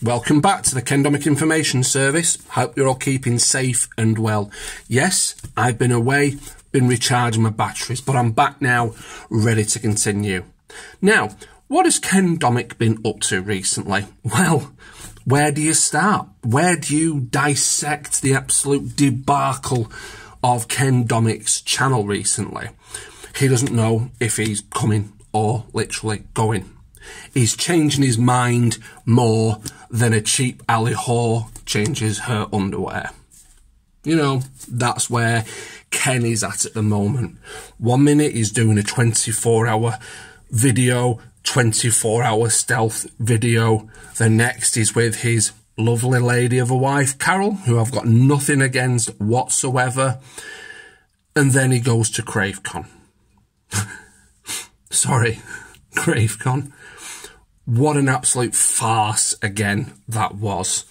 Welcome back to the Kendomik Information Service. Hope you're all keeping safe and well. Yes, I've been away, been recharging my batteries, but I'm back now, ready to continue. Now, what has Kendomik been up to recently? Well, where do you start? Where do you dissect the absolute debacle of Kendomik's channel recently? He doesn't know if he's coming or literally going. He's changing his mind more than a cheap alley whore changes her underwear. You know, that's where Ken is at the moment. 1 minute he's doing a 24-hour video, 24-hour stealth video. The next is with his lovely lady of a wife, Carol, who I've got nothing against whatsoever. And then he goes to CraveCon. Sorry, CraveCon. What an absolute farce again that was.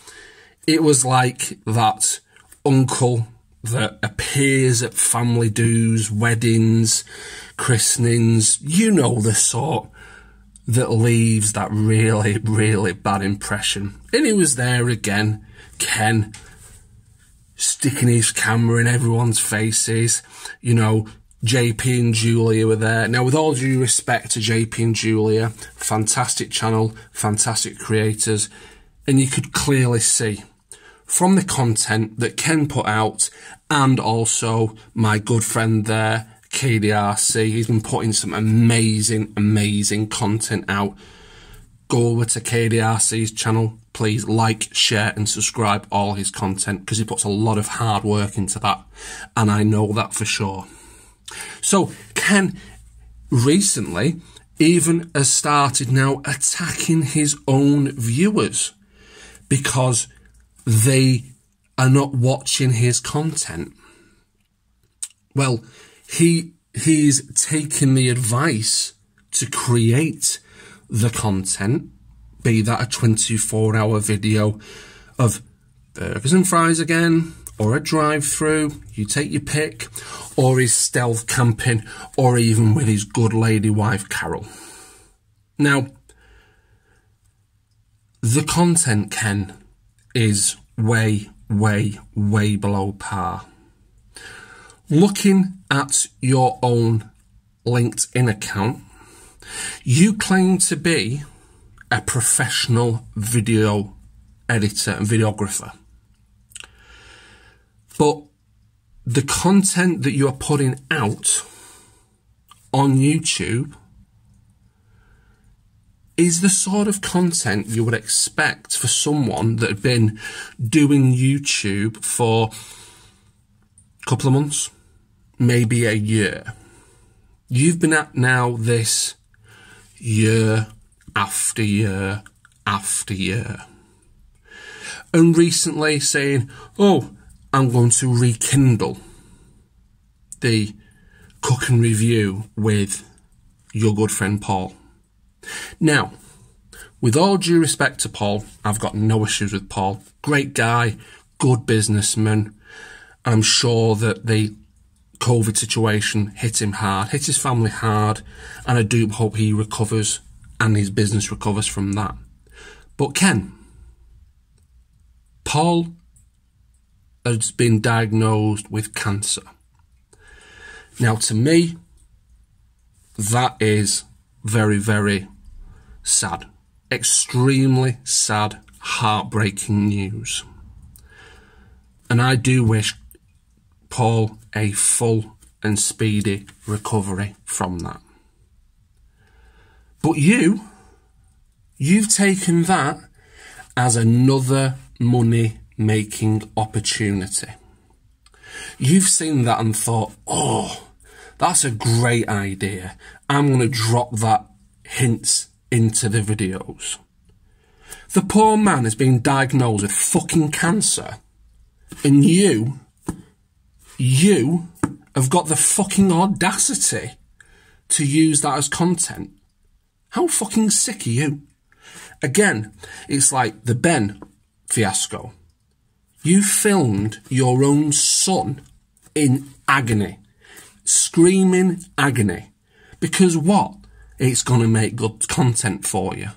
It was like that uncle that appears at family do's, weddings, christenings, you know the sort, that leaves that really, really bad impression. And he was there again, Ken, sticking his camera in everyone's faces, you know. JP and Julia were there. Now, with all due respect to JP and Julia, fantastic channel, fantastic creators, and you could clearly see from the content that Ken put out, and also my good friend there, KDRC, he's been putting some amazing, amazing content out. Go over to KDRC's channel, please like, share and subscribe all his content, because he puts a lot of hard work into that, and I know that for sure. So Ken recently even has started now attacking his own viewers because they are not watching his content. Well, he's taken the advice to create the content, be that a 24-hour video of burgers and fries again, or a drive-through, you take your pick, or his stealth camping, or even with his good lady wife, Carol. Now, the content, Ken, is way, way, way below par. Looking at your own LinkedIn account, you claim to be a professional video editor and videographer. But the content that you are putting out on YouTube is the sort of content you would expect for someone that had been doing YouTube for a couple of months, maybe a year. You've been at now this year after year after year. And recently saying, oh, I'm going to rekindle the cook and review with your good friend Paul. Now, with all due respect to Paul, I've got no issues with Paul. Great guy, good businessman. I'm sure that the COVID situation hit him hard, hit his family hard, and I do hope he recovers and his business recovers from that. But Ken, Paul has been diagnosed with cancer. Now, to me, that is very, very sad. Extremely sad, heartbreaking news. And I do wish Paul a full and speedy recovery from that. But you've taken that as another money-making opportunity. You've seen that and thought, oh, that's a great idea. I'm going to drop that hints into the videos. The poor man has been diagnosed with fucking cancer, and you have got the fucking audacity to use that as content. How fucking sick are you? Again, it's like the Ben fiasco. You filmed your own son in agony, screaming agony, because what? It's going to make good content for you.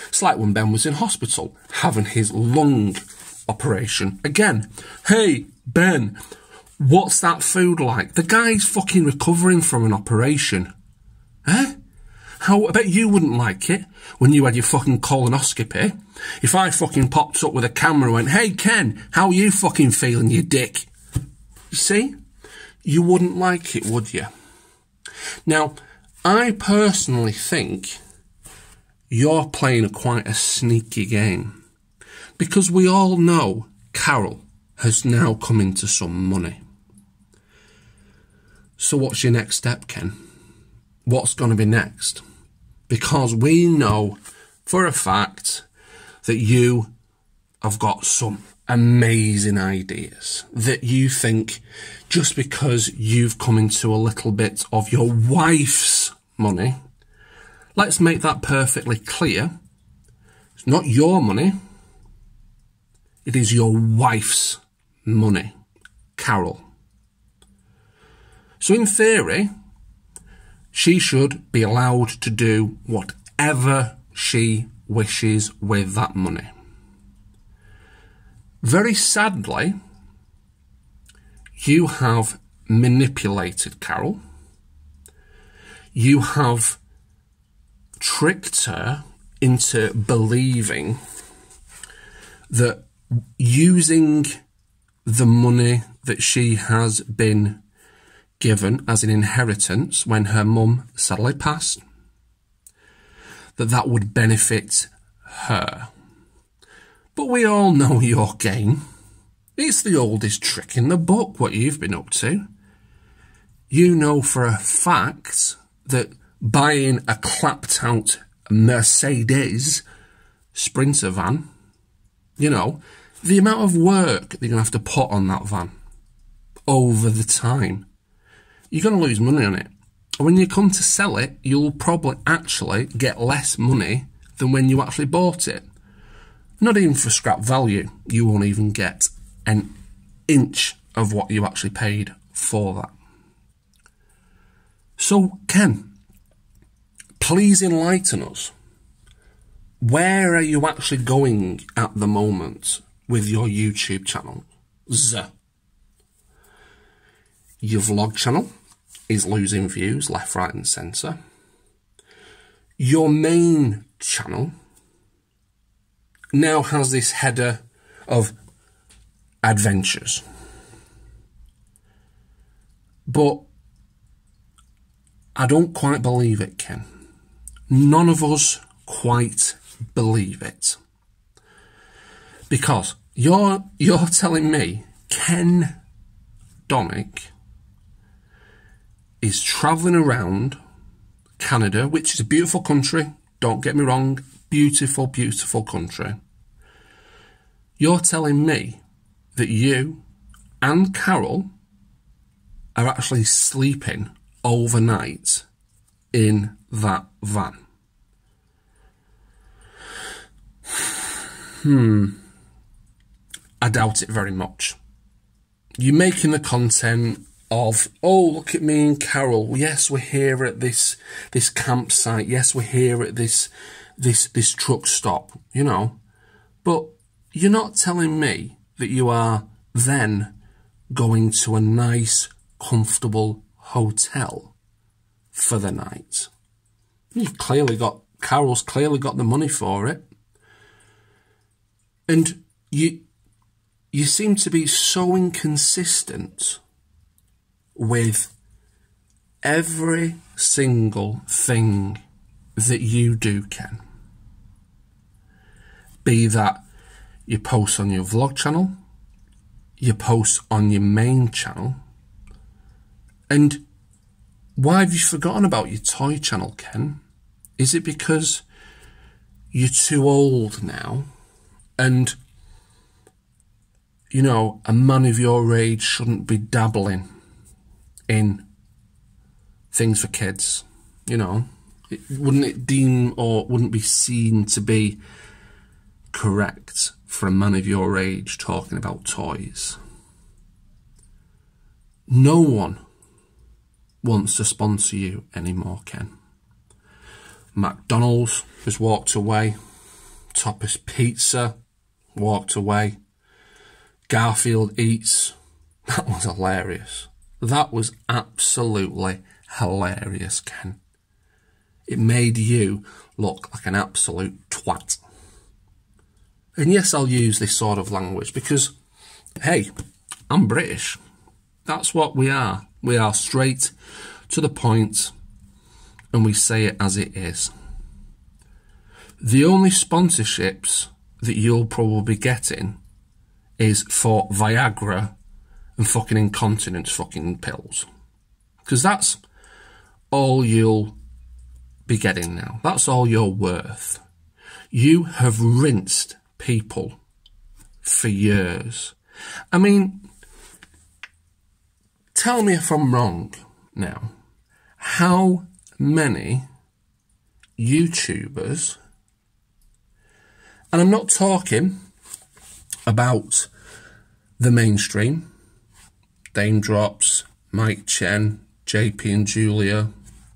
It's like when Ben was in hospital, having his lung operation. Again, hey, Ben, what's that food like? The guy's fucking recovering from an operation. Eh? I bet you wouldn't like it when you had your fucking colonoscopy. If I fucking popped up with a camera and went, hey, Ken, how are you fucking feeling, you dick? You see? You wouldn't like it, would you? Now, I personally think you're playing quite a sneaky game, because we all know Carol has now come into some money. So what's your next step, Ken? What's going to be next? Because we know for a fact that you have got some amazing ideas, that you think just because you've come into a little bit of your wife's money, let's make that perfectly clear. It's not your money. It is your wife's money, Carol. So in theory, she should be allowed to do whatever she wishes with that money. Very sadly, you have manipulated Carol. You have tricked her into believing that using the money that she has been given as an inheritance when her mum sadly passed, that would benefit her. But we all know your game. It's the oldest trick in the book, what you've been up to. You know for a fact that buying a clapped out Mercedes Sprinter van, you know, the amount of work that you're going to have to put on that van over the time, you're going to lose money on it. When you come to sell it, you'll probably actually get less money than when you actually bought it. Not even for scrap value, you won't even get an inch of what you actually paid for that. So, Ken, please enlighten us. Where are you actually going at the moment with your YouTube channel? Your vlog channel is losing views left, right and centre. Your main channel now has this header of adventures. But I don't quite believe it, Ken. None of us quite believe it. Because you're telling me Kendomik is travelling around Canada, which is a beautiful country, don't get me wrong, beautiful, beautiful country. You're telling me that you and Carol are actually sleeping overnight in that van. I doubt it very much. You're making the content of, oh, look at me and Carol. Yes, we're here at this campsite. Yes, we're here at this truck stop, you know. But you're not telling me that you are then going to a nice, comfortable hotel for the night. Carol's clearly got the money for it. And you seem to be so inconsistent with every single thing that you do, Ken. Be that you post on your vlog channel, you post on your main channel, and why have you forgotten about your toy channel, Ken? Is it because you're too old now and, you know, a man of your age shouldn't be dabbling in things for kids, you know? Wouldn't it deem or wouldn't be seen to be correct for a man of your age talking about toys? No one wants to sponsor you anymore, Ken. McDonald's has walked away. octopus pizza, walked away. Garfield eats. That was hilarious. That was absolutely hilarious, Ken. It made you look like an absolute twat. And yes, I'll use this sort of language because, hey, I'm British. That's what we are. We are straight to the point and we say it as it is. The only sponsorships that you'll probably be getting is for Viagra and fucking incontinence fucking pills. Because that's all you'll be getting now. That's all you're worth. You have rinsed people for years. I mean, tell me if I'm wrong now. How many YouTubers, and I'm not talking about the mainstream, Dame Drops, Mike Chen, JP and Julia,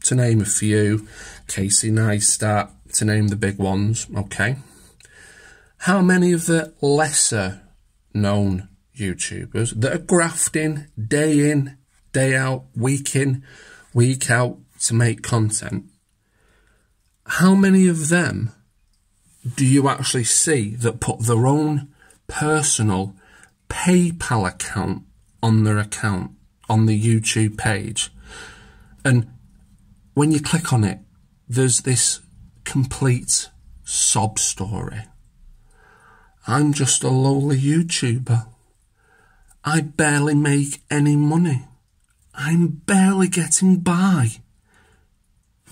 to name a few, Casey Neistat, to name the big ones, okay? How many of the lesser known YouTubers that are grafting day in, day out, week in, week out to make content, how many of them do you actually see that put their own personal PayPal account on their account, on the YouTube page? And when you click on it, there's this complete sob story. I'm just a lowly YouTuber. I barely make any money. I'm barely getting by.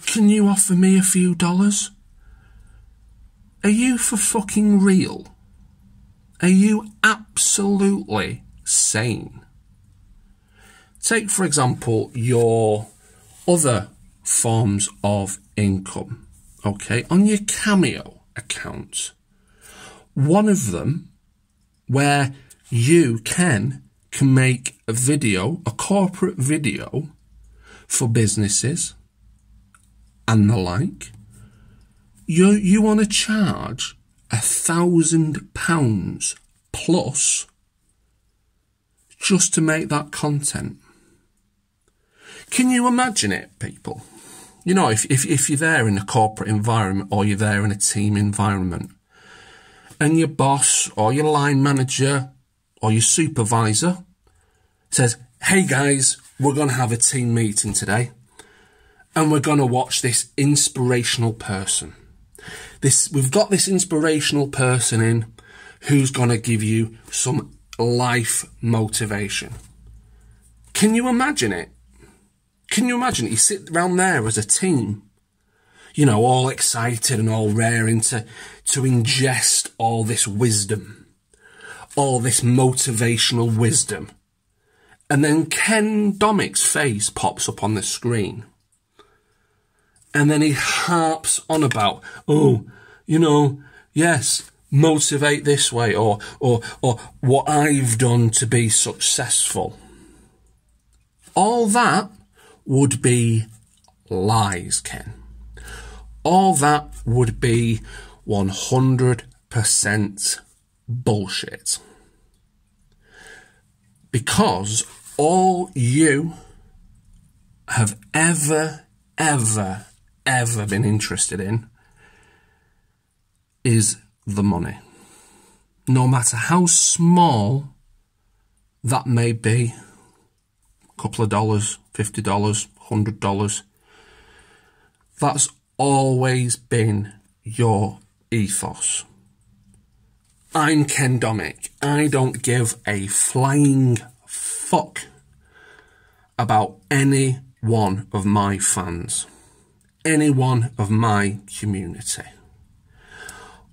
Can you offer me a few dollars? Are you for fucking real? Are you absolutely sane? Take, for example, your other forms of income, okay? On your Cameo account, one of them where you can make a video, a corporate video for businesses and the like, you want to charge £1,000 plus just to make that content. Can you imagine it, people? You know, if you're there in a corporate environment or you're there in a team environment and your boss or your line manager or your supervisor says, hey guys, we're going to have a team meeting today and we're going to watch this inspirational person. We've got this inspirational person in who's going to give you some life motivation. Can you imagine it? Can you imagine it? You sit around there as a team, you know, all excited and all raring to ingest all this wisdom, all this motivational wisdom. And then Kendomik's face pops up on the screen. And then he harps on about, oh, you know, yes, motivate this way, or what I've done to be successful. All that would be lies, Ken. All that would be 100% bullshit. Because all you have ever been interested in is the money. No matter how small that may be, a couple of dollars, $50, $100, that's always been your ethos. I'm Kendomik. I don't give a flying fuck about any one of my fans, any one of my community.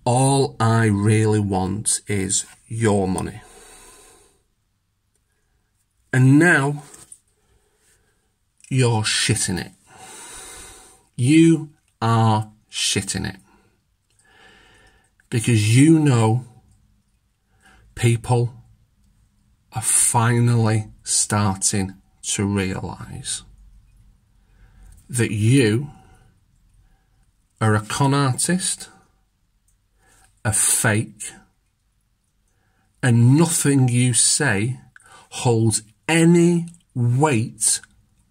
All I really want is your money. And now you're shitting it. You are shitting it. Because you know people are finally starting to realise that you are a con artist, are fake, and nothing you say holds any weight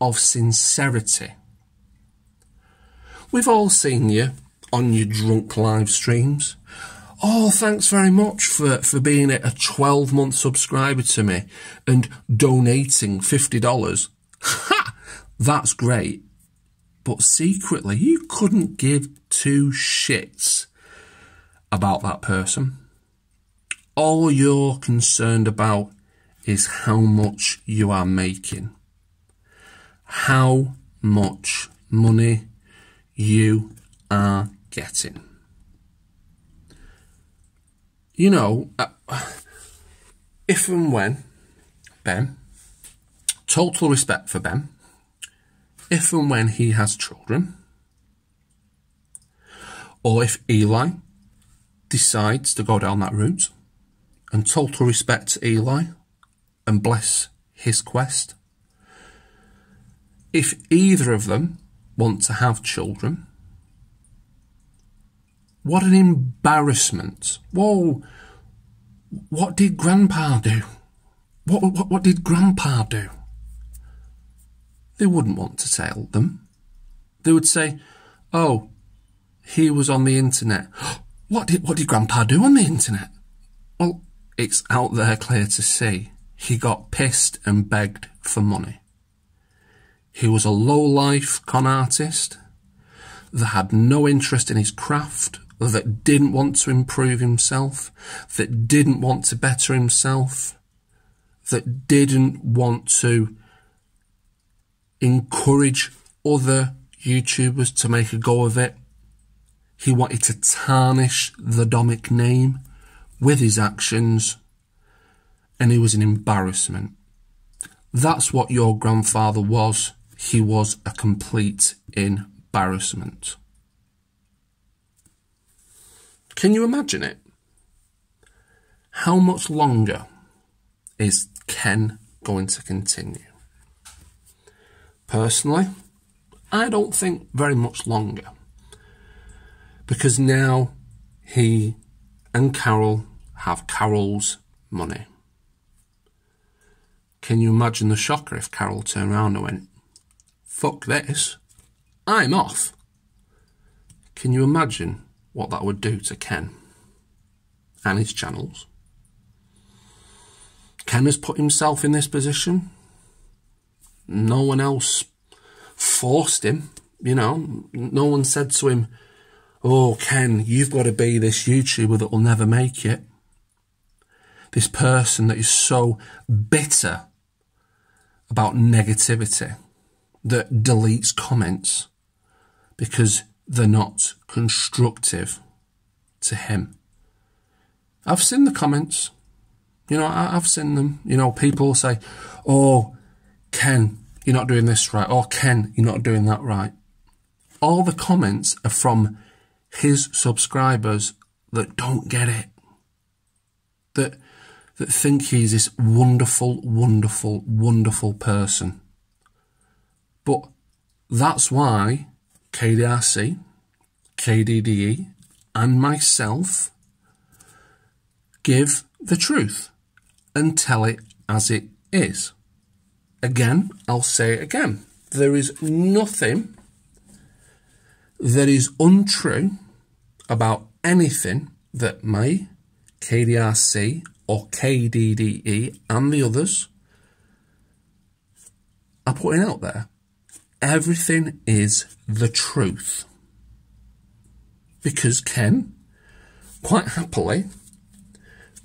of sincerity. We've all seen you on your drunk live streams. Oh, thanks very much for being a 12-month subscriber to me and donating $50. Ha! That's great. But secretly, you couldn't give two shits about that person. All you're concerned about is how much you are making. How much money you are getting. You know, if and when Ben, total respect for Ben, if and when he has children, or if Eli decides to go down that route, and total respect to Eli, and bless his quest, if either of them want to have children, what an embarrassment. Whoa, what did Grandpa do? What did Grandpa do? They wouldn't want to tell them. They would say, oh, he was on the internet. What did Grandpa do on the internet? Well, it's out there clear to see. He got pissed and begged for money. He was a low-life con artist that had no interest in his craft, that didn't want to improve himself, that didn't want to better himself, that didn't want to encourage other YouTubers to make a go of it. He wanted to tarnish the Domik name with his actions, and he was an embarrassment. That's what your grandfather was. He was a complete embarrassment. Can you imagine it? How much longer is Ken going to continue? Personally, I don't think very much longer. Because now he and Carol have Carol's money. Can you imagine the shocker if Carol turned around and went, fuck this, I'm off? Can you imagine what that would do to Ken and his channels? Ken has put himself in this position. No one else forced him, you know. No one said to him, oh, Ken, you've got to be this YouTuber that will never make it. This person that is so bitter about negativity, that deletes comments because they're not constructive to him. I've seen the comments. You know, I've seen them. You know, people say, oh, Ken, you're not doing this right. Or Ken, you're not doing that right. All the comments are from his subscribers that don't get it. That think he's this wonderful, wonderful, wonderful person. But that's why KDRC, KDDE, and myself give the truth and tell it as it is. Again, I'll say it again. There is nothing that is untrue about anything that me, KDRC, or KDDE, and the others are putting out there. Everything is the truth. Because Ken, quite happily,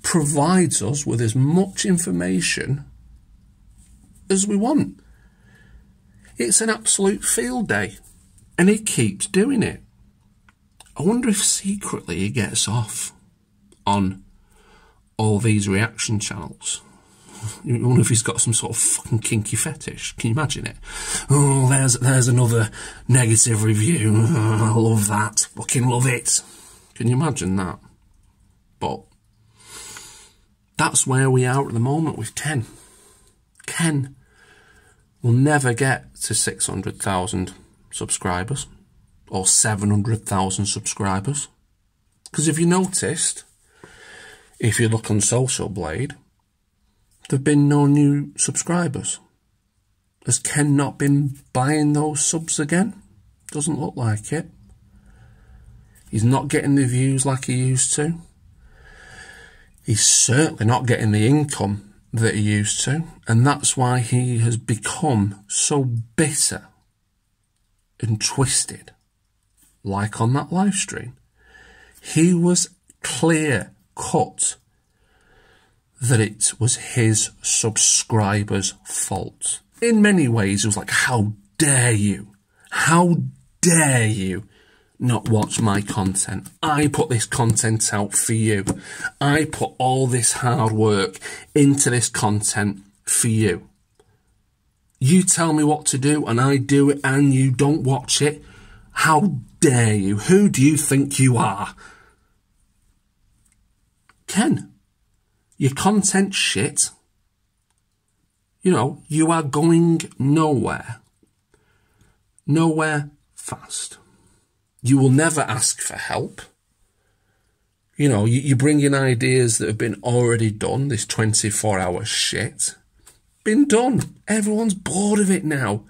provides us with as much information as we want. It's an absolute field day, and he keeps doing it. I wonder if secretly he gets off on all these reaction channels. I wonder if he's got some sort of fucking kinky fetish. Can you imagine it? Oh, there's another negative review. Oh, I love that. Fucking love it. Can you imagine that? But that's where we are at the moment with Ken. Ken will never get to 600,000 subscribers or 700,000 subscribers. Because if you noticed, if you look on Social Blade, there have been no new subscribers. Has Ken not been buying those subs again? Doesn't look like it. He's not getting the views like he used to. He's certainly not getting the income that he used to. And that's why he has become so bitter and twisted. Like on that live stream. He was clear cut that it was his subscribers' fault. In many ways, it was like, how dare you? How dare you not watch my content? I put this content out for you. I put all this hard work into this content for you. You tell me what to do and I do it and you don't watch it. How dare you? Who do you think you are? Ken, your content's shit. You know, you are going nowhere. Nowhere fast. You will never ask for help. You know, you bring in ideas that have been already done, this 24-hour shit. Been done. Everyone's bored of it now.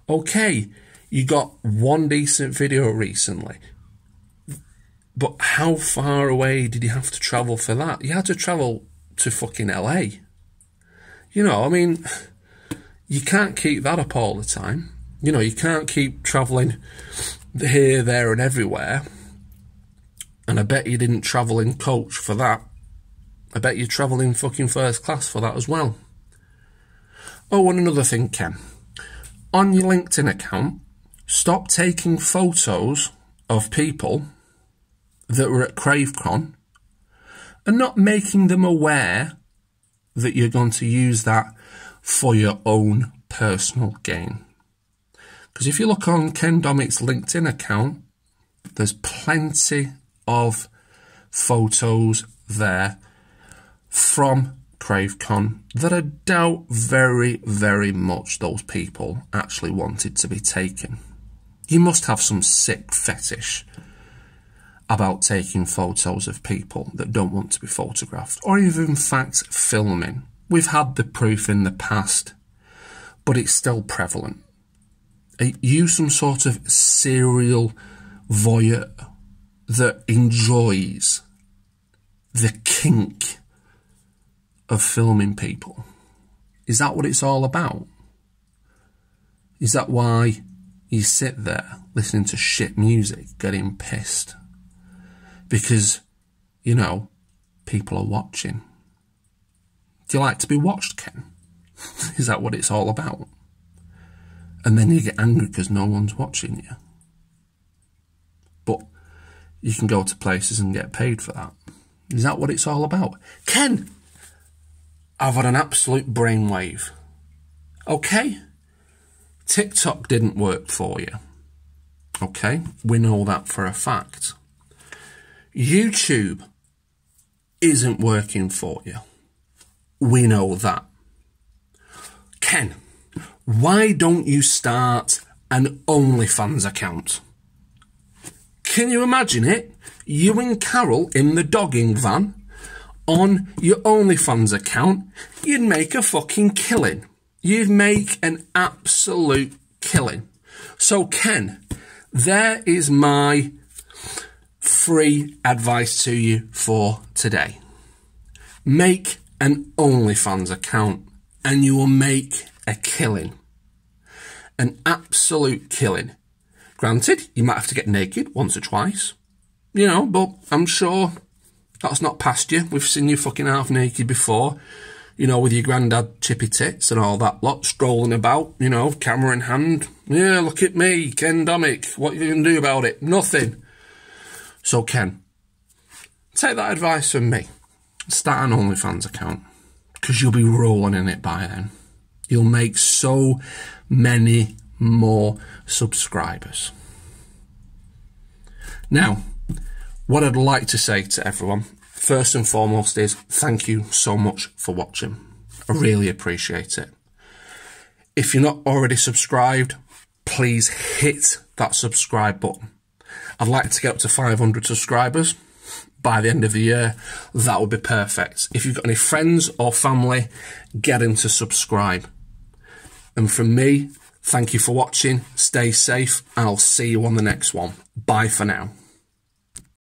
Okay, you got one decent video recently. But how far away did you have to travel for that? You had to travel to fucking LA. You know, I mean, you can't keep that up all the time. You know, you can't keep travelling here, there and everywhere. And I bet you didn't travel in coach for that. I bet you travelled in fucking first class for that as well. Oh, and another thing, Ken. On your LinkedIn account, stop taking photos of people that were at CraveCon and not making them aware that you're going to use that for your own personal gain. Because if you look on Kendomik's LinkedIn account, there's plenty of photos there from CraveCon that I doubt very, very much those people actually wanted to be taken. You must have some sick fetish about taking photos of people that don't want to be photographed, or even in fact filming. We've had the proof in the past, but it's still prevalent. Are you some sort of serial voyeur that enjoys the kink of filming people? Is that what it's all about? Is that why you sit there listening to shit music, getting pissed? Because, you know, people are watching. Do you like to be watched, Ken? Is that what it's all about? And then you get angry because no one's watching you. But you can go to places and get paid for that. Is that what it's all about? Ken, I've had an absolute brainwave. Okay? TikTok didn't work for you. Okay? We know that for a fact. YouTube isn't working for you. We know that. Ken, why don't you start an OnlyFans account? Can you imagine it? You and Carol in the dogging van on your OnlyFans account, you'd make a fucking killing. You'd make an absolute killing. So Ken, there is my free advice to you for today. Make an OnlyFans account and you will make a killing. An absolute killing. Granted, you might have to get naked once or twice, you know, but I'm sure that's not past you. We've seen you fucking half naked before, you know, with your granddad chippy tits and all that lot, strolling about, you know, camera in hand. Yeah, look at me, Kendomik. What are you going to do about it? Nothing. So, Ken, take that advice from me. Start an OnlyFans account, because you'll be rolling in it by then. You'll make so many more subscribers. Now, what I'd like to say to everyone, first and foremost, is thank you so much for watching. I really appreciate it. If you're not already subscribed, please hit that subscribe button. I'd like to get up to 500 subscribers. by the end of the year, that would be perfect. If you've got any friends or family, get them to subscribe. And from me, thank you for watching, stay safe, and I'll see you on the next one. Bye for now.